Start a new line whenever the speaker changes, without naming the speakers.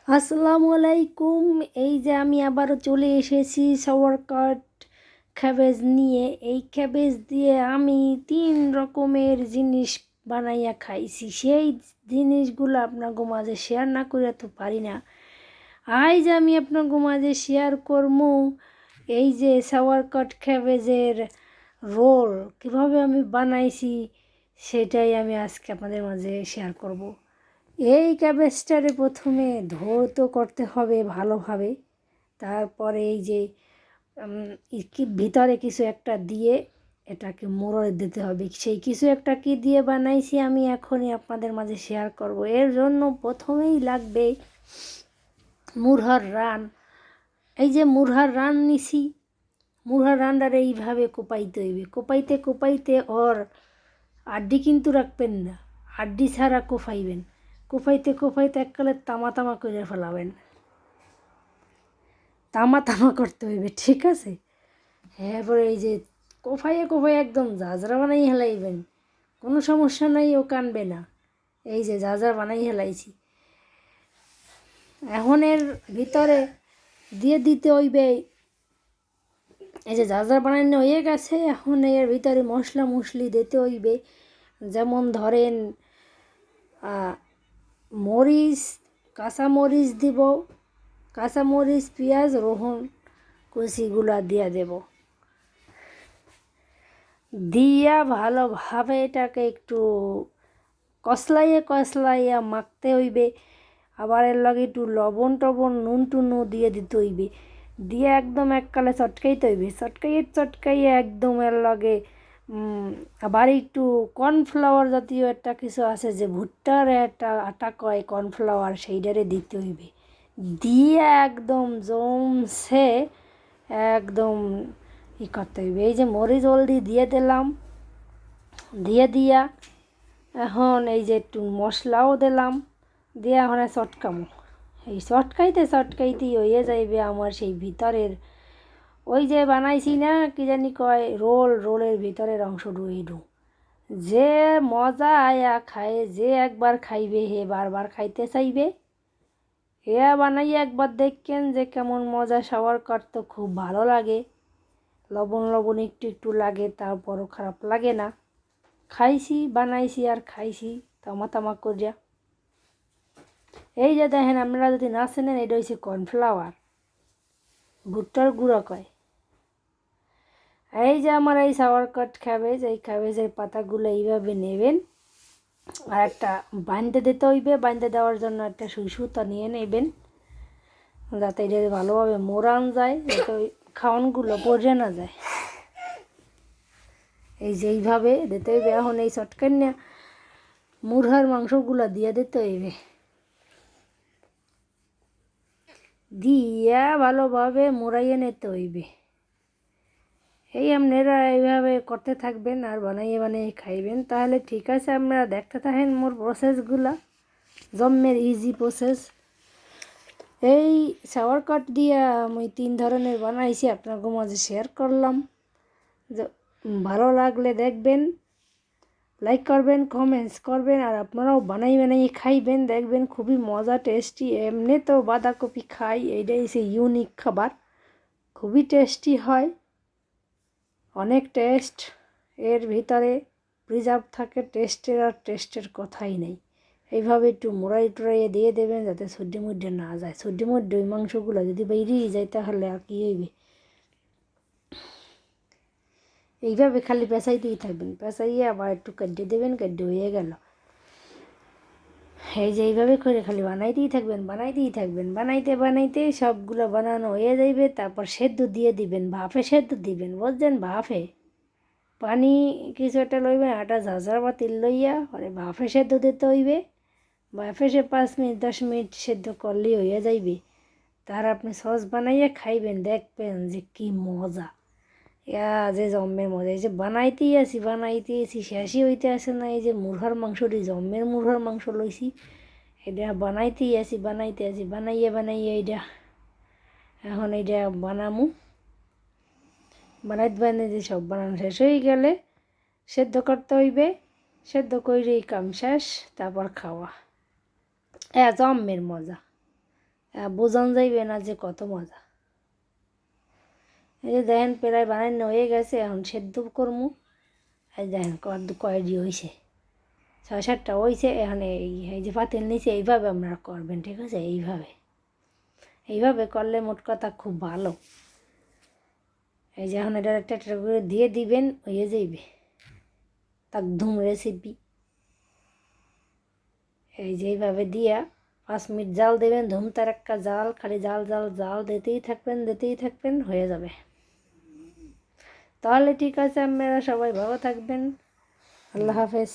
আসসালামু আলাইকুম। এই যে আমি আবারও চলে এসেছি sauerkraut ক্যাবেজ নিয়ে। এই ক্যাবেজ দিয়ে আমি 3 রকমের জিনিস বানাইয়া খাইছি। সেই জিনিসগুলো আপনাকে মাঝে শেয়ার না করে তো পারি না। আজ আমি আপনাকে মাঝে শেয়ার করবো এই যে sauerkraut ক্যাবেজের রোল কীভাবে আমি বানাইছি, সেটাই আমি আজকে আপনাদের মাঝে শেয়ার করব। এই ক্যাবেজটারে প্রথমে ধৌত করতে হবে ভালোভাবে। তারপরে এই যে ভিতরে কিছু একটা দিয়ে এটাকে মোড়ে দিতে হবে। সেই কিছু একটা কি দিয়ে বানাইছি আমি এখনই আপনাদের মাঝে শেয়ার করব। এর জন্য প্রথমেই লাগবে মুরহার রান। এই যে মুরহার রান নিছি, মুরহার রানটারে এইভাবে কোপাইতে হইবে। কোপাইতে কোপাইতে ওর আড্ডি কিন্তু রাখবেন না, আড্ডি ছাড়া কোপাইবেন। কোপাইতে কোপাইতে এককালে তামা তামা করে ফেলাবেন, তামা তামা করতে হইবে, ঠিক আছে? এরপরে এই যে কোপাইয়ে কোপাইয়ে একদম ঝাঁঝরা বানাই হেলাইবেন, কোনো সমস্যা নাই, ও কানবে না। এই যে ঝাঁঝরা বানাই হেলাইছি। এখন এর ভিতরে দিয়ে দিতে হইবে, এই যে ঝাঁঝরা বানানো হয়ে গেছে, এখন এর ভিতরে মশলা মশলি দিতে হইবে। যেমন ধরেন মরিচ, কাঁচামরিচ দিব, কাঁচামরিচ, পেঁয়াজ, রসুন কুচিগুলা দিয়ে দেব। দিয়া ভালোভাবে এটাকে একটু কষলাইয়া কষলাইয়া মাখতে হইবে। আবার এর লগে একটু লবণ টবণ নুন টুনও দিয়ে দিতে হইবে। দিয়ে একদম এককালে চটকাইতে হইবে, চটকাইয়ে একদম এর লগে আবার একটু কর্নফ্লাওয়ার জাতীয় একটা কিছু আছে, যে ভুট্টার একটা আটা কয় কর্নফ্লাওয়ার, সেইটারে দিতে হইবে। দিয়ে একদম জমছে একদম করতে হইবে। এই যে মরিচ হলদি দিয়ে দিলাম, দিয়া এখন এই যে একটু মশলাও দিলাম, দিয়ে এখন চটকামো। এই চটকাইতেই হয়ে যাইবে আমার সেই ভিতরের ওই যে বানাইছি না কি জানি কয় রোলের ভিতরের অংশটু এইটু। যে মজা আয়া খায়, যে একবার খাইবে হে বারবার খাইতে চাইবে। এ বানাইয়া একবার দেখেন যে কেমন মজা। sauerkraut তো খুব ভালো লাগে, লবণ লবণ একটু একটু লাগে, তারপরও খারাপ লাগে না। খাইছি, বানাইছি আর খাইছি তামা তামা করিয়া। এই যে দেখেন, আপনারা যদি না চেনেন, এটা হচ্ছে কর্নফ্লাওয়ার, ভুট্টার গুঁড়া কয়। এই যে আমার এই sauerkraut ক্যাবেজ, এই ক্যাবেজের পাতাগুলো এইভাবে নেবেন, আর একটা বাঁধতে দিতে হইবে। বাঁধতে দেওয়ার জন্য একটা সুতা নিয়ে নেবেন, যাতে এটা ভালোভাবে মোড়ান যায়, যাতে ওই খাওয়ানগুলো পড়ে না যায়। এই যে এইভাবে দিতে হইবে। এখন এই চটকান না মুরহার মাংসগুলো দিয়ে দিতে হইবে, দিয়া ভালোভাবে মোড়াইয়ে নিতে হইবে। এই আপনারা এইভাবে করতে থাকবেন আর বানাইয়ে বানাইয়ে খাইবেন, তাহলে ঠিক আছে। আপনারা দেখতে থাকেন মোর প্রসেসগুলা, জম্মের ইজি প্রসেস। এই sauerkraut দিয়ে আমি 3 ধরনের বানাইছি, আপনাদের মাঝে শেয়ার করলাম। ভালো লাগলে দেখবেন, লাইক করবেন, কমেন্টস করবেন, আর আপনারাও বানাই খাইবেন, দেখবেন খুবই মজা, টেস্টি। এমনি তো বাঁধাকপি খাই, এইটাই সে ইউনিক খাবার, খুবই টেস্টি হয়, অনেক টেস্ট। এর ভিতরে প্রিজার্ভ থাকে, টেস্টের কথাই নেই। এইভাবে একটু মোড়াই টোড়াইয়ে দিয়ে দেবেন, যাতে সর্দি মধ্যে না যায়। সর্দি মধ্যে ওই মাংসগুলো যদি বেরিয়ে যায়, তাহলে আর কি হইবে। এইভাবে খালি পেঁচাইতেই থাকবেন, পেঁচাইয়ে আবার একটু কাটিয়ে দেবেন, কাটিয়ে হয়ে গেল। এই যে এইভাবে করে খালি বানাইতেই থাকবেন, বানাইতে সবগুলো বানানো হয়ে যাইবে। তারপর সেদ্ধ দিয়ে দিবেন, ভাপে সেদ্ধ দিবেন, বুঝছেন? ভাপে পানি কিছু একটা লইবেন, আটা ঝাঁঝরা বা তেল লইয়া পরে ভাপে সেদ্ধ দিতে হইবে। ভাপে সে 5 মিনিট 10 মিনিট সেদ্ধ করলেই হয়ে যাইবে। তার আপনি সস বানাইয়া খাইবেন, দেখবেন যে কি মজা, যে জম্মের মজা। এই যে বানাইতেই আছি, শেষই হইতে আসে না। এই যে মুরহার মাংসটি, জম্মের মুরহার মাংস লইছি, এটা বানাইতেই আছি, বানাইয়ে এইটা এখন এইটা বানামু। বানাইতে সব বানানো শেষ হয়ে গেলে সেদ্ধ করতে হইবে, সেদ্ধ করেই কাম শেষ, তারপর খাওয়া। জম্মের মজা, বোঝান যাইবে না যে কত মজা। এই যে দেখেন প্রায় বানানো হয়ে গেছে, এখন সেদ্ধ করবো। এই দেখেন কয়ডি হয়েছে, 6-7টা হয়েছে। এখন এই যে পাতিল নিচে এইভাবে আপনারা করবেন, ঠিক আছে? এইভাবে করলে মোট কথা খুব ভালো। এই যে এখন এটা একটা একটা করে দিয়ে দিবেন, হয়ে যাইবে একদম রেসিপি। এই যে এইভাবে দিয়া 5 মিনিট জাল দেবেন, ধুমতার একটা জাল, খালি জাল জাল জাল দিতেই থাকবেন, হয়ে যাবে। তাহলে ঠিক আছে, আপনারা সবাই ভালো থাকবেন। আল্লাহ হাফেজ।